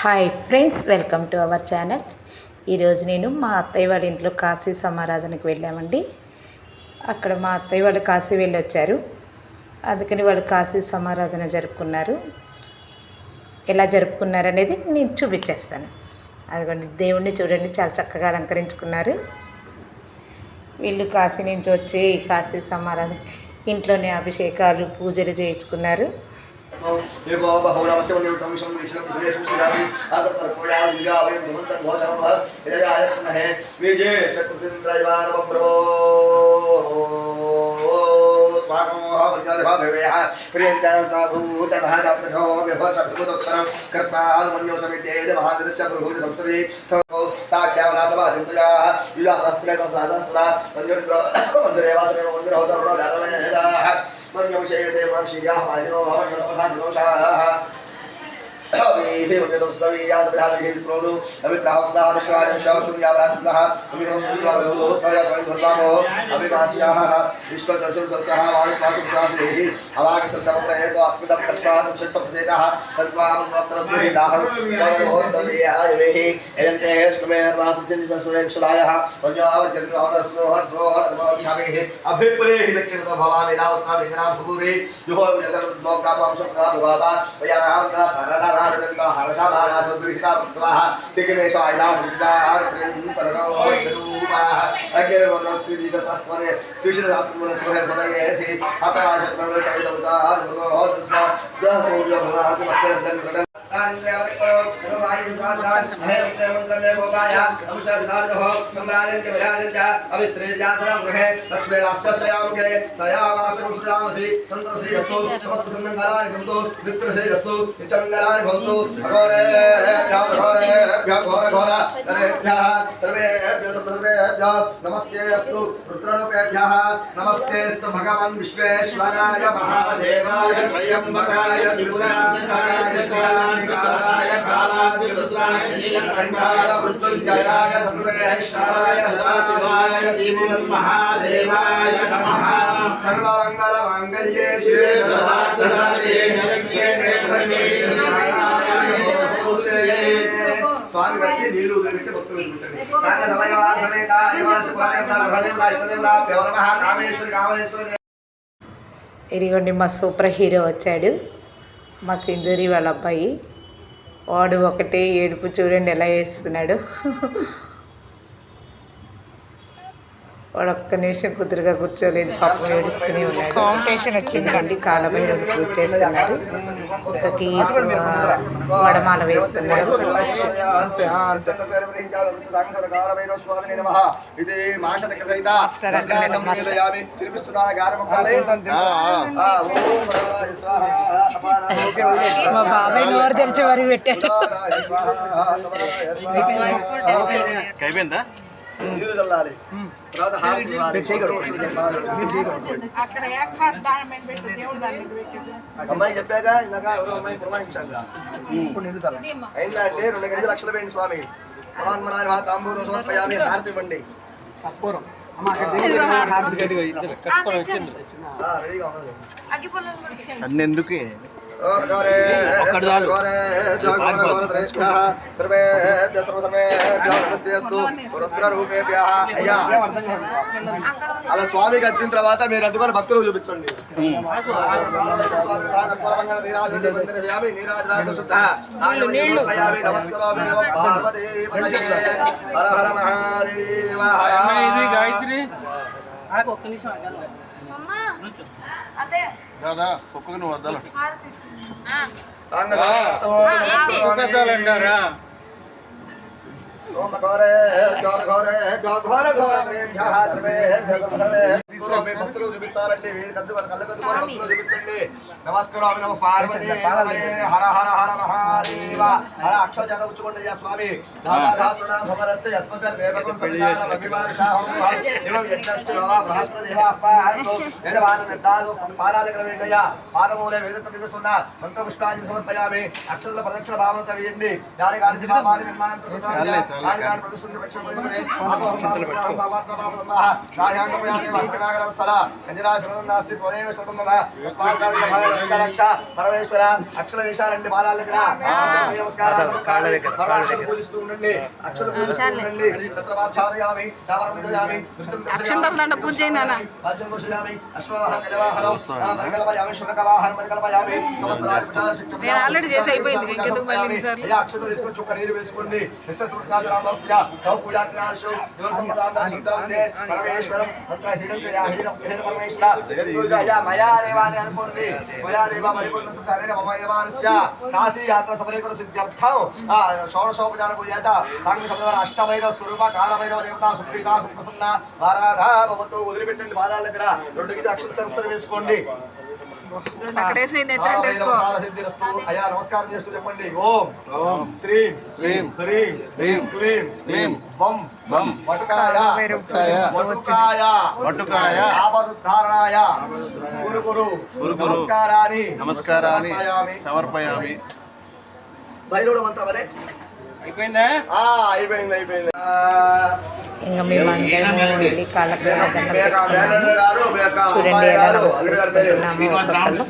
Hi friends, welcome to our channel. ఈరోజు నేను మా అత్తయ్య వాళ్ళ ఇంట్లో కాశీ సమారాధనకు వెళ్ళామండి. అక్కడ మా అత్తయ్య వాళ్ళు కాశీ వెళ్ళొచ్చారు, అందుకని వాళ్ళు కాశీ సమారాధన జరుపుకున్నారు. ఎలా జరుపుకున్నారు అనేది నేను చూపించేస్తాను. అదిగోండి, దేవుణ్ణి చూడండి, చాలా చక్కగా అలంకరించుకున్నారు. వీళ్ళు కాశీ నుంచి వచ్చి కాశీ సమారాధన ఇంట్లోనే అభిషేకాలు పూజలు చేయించుకున్నారు. नमस्तेस्तु भगवान् विश्वेश्वराय महादेवाय त्रयंबकाय त्रिपुरांतकाय कालाय कालादिरुद्राय नीलकंठाय मृत्युंजयाय सर्वेश्वराय सदाशिवाय श्रीमन्महादेवाय नमः। सर्वमंगलमांगल्ये शिवे सर्वार्थसाधके शरण्ये त्र्यंबके स्वामी बच्चे नीलू बेटे भक्तों में कांग्रेस समयवाद समेता निवास कुमारता भगवान इष्टदेवता नमः कामेश्वर कामेश्वर. ఇదిగోండి, మా సూపర్ హీరో వచ్చాడు, మా సింధూరి వాళ్ళ అబ్బాయి. వాడు ఒకటే ఏడుపు, చూడండి ఎలా ఏడుస్తున్నాడు. వాడు ఒక్క నిమిషం కుదురుగా కూర్చోలేదు, పాపం ఏడుస్తూనే ఉన్నాడు. కాంపిటీషన్ వచ్చిందండి, కాలభైరవ పూజ చేస్తున్నారు, కుక్కకి వడమాల వేస్తున్నారు. మా బాబాయ్ నోరు తెరిచి వరి పెట్టాడు. నీరు చల్లాలి, అమ్మాయి చెప్పాక ఇందాక ఎవరో అమ్మాయి పురమాయించాక అయిందా అంటే 2 లక్షలు వేయండి స్వామి. పరాన్మనాయ తాంబూలం సమర్పయామి, హారతి ఇవ్వండి. అన్నెందుకు అలా స్వామికి అద్దిన తర్వాత మీరు అద్దుకొని భక్తులు చూపించండి. గాయత్రి కుక్కకు నువ్వు వద్దాలు అంటారా. భక్తులు చూపించాలండి, చూపించండి. నమస్కారం నమ పార్వతీ హర హర హర మహాదేవ హర అక్షర చదవచ్చుకోండి అయ్యా స్వామి. పాదమూలే వేద ప్రతిస్తున్న మంత్రపుష్పాన్ని సమర్పయామి. అక్షర ప్రదక్షిణ భావనత వేయండి. దానికి నిర్మాణం కరుణాకరవత్సల కంజరాశరణం నాస్తి త్వరేవ శరణం మమ రక్ష పరమేశ్వర అక్షర వేషాలండి పాదాల దగ్గర నమస్కారాలు కాళ్ళ దగ్గర పూజిస్తూ ఉండండి అక్షర పూజిస్తూ ఉండండి ఛత్రపాచారయామి దావరమిదయామి అక్షంతల దండ పూజ చేయి నాన్న రాజ్యం పోషయామి అశ్వవాహన గజవాహనం పరికల్పయామి శునకవాహనం పరికల్పయామి నేను ఆల్రెడీ చేసి అయిపోయింది ఇంకెందుకు మళ్ళీ సార్ అక్షరం తీసుకొని చుక్క నీరు వేసుకోండి పరమేశ్వరం అనుకోండి కాశీ యాత్ర సమరీకరణ సిద్ధ్యర్థం షోడశోపచార పూజ సాంఘ సంవర అష్టమైవ స్వరూప కాలమైవ దేవత సుప్రీత సుప్రసన్న వారాధ భవతో వదిలిపెట్టండి పాదాల దగ్గర 2 గిటి అక్షర సరస్సులు వేసుకోండి అక్కడేసి అయ్యా నమస్కారం చేస్తూ చెప్పండి ఓం ఓం శ్రీం శ్రీం హ్రీం హ్రీం క్లీం క్లీం వం వం వటుకాయ వటుకాయ వటుకాయ ఆపదుద్ధారణాయ గురు గురు గురు నమస్కారాన్ని సమర్పయామి భైరవుడు మంత్రం అదే అయిపోయిందా అయిపోయింది ఇంకా మేము అందరం వెళ్ళి కాళ్ళకి చూడండి ఎలా నమస్కరిస్తున్నాము.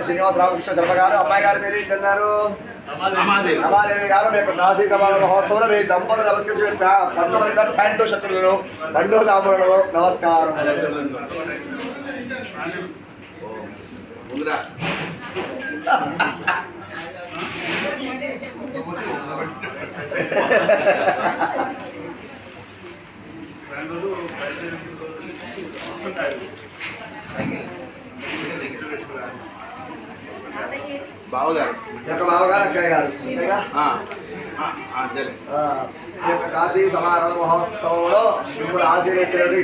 శ్రీనివాస రామకృష్ణ శర్మ గారు అమ్మాయి గారి పేరు ఏంటన్నారు రమాదేవి గారు మీకు నాసీ సమాన మహోత్సవంలో మీ దంపతులు నమస్కరించి ప్యాంటు శత్రులను రెండు తాములను నమస్కారం. బావగారు బావగారు అక్కయ్య గారు ఈ యొక్క కాశీ సమారణ మహోత్సవంలో మిమ్మల్ని ఆశీర్వదించినది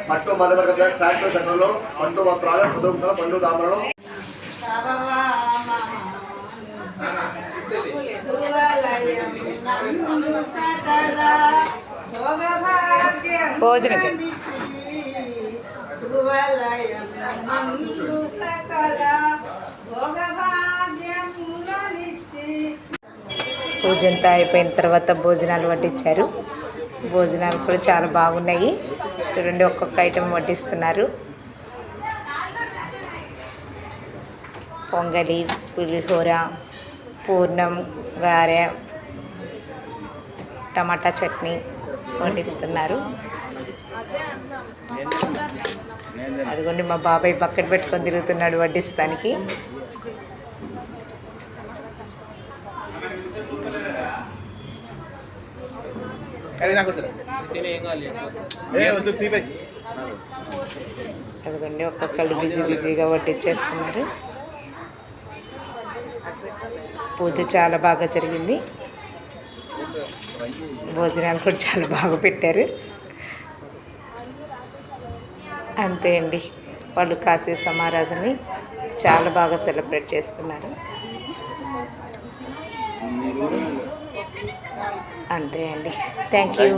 పట్టు మధువర్గ ట్రాక్టర్ షర్టులు పండు వస్త్రాలు పుస్తకాలు పండు దామలను భోజనం పూజ అంతా అయిపోయిన తర్వాత భోజనాలు వడ్డించారు. భోజనాలు కూడా చాలా బాగున్నాయి. చూడండి ఒక్కొక్క ఐటెం వడ్డిస్తున్నారు. పొంగలి, పులిహోర, పూర్ణం, గారె, టమాటా చట్నీ వడ్డిస్తున్నారు. అదిగోండి మా బాబాయ్ బకెట్ పెట్టుకొని తిరుగుతున్నాడు వడ్డిస్తానికి. అదిగోండి ఒక్కొక్కళ్ళు బిజీగా వడ్డిచ్చేస్తున్నారు. పూజ చాలా బాగా జరిగింది. భోజనాలు కూడా చాలా బాగా పెట్టారు. అంతే అండి, వాళ్ళు కాశీ సమారాధనని చాలా బాగా సెలబ్రేట్ చేస్తున్నారు. అంతే అండి, థ్యాంక్ యూ.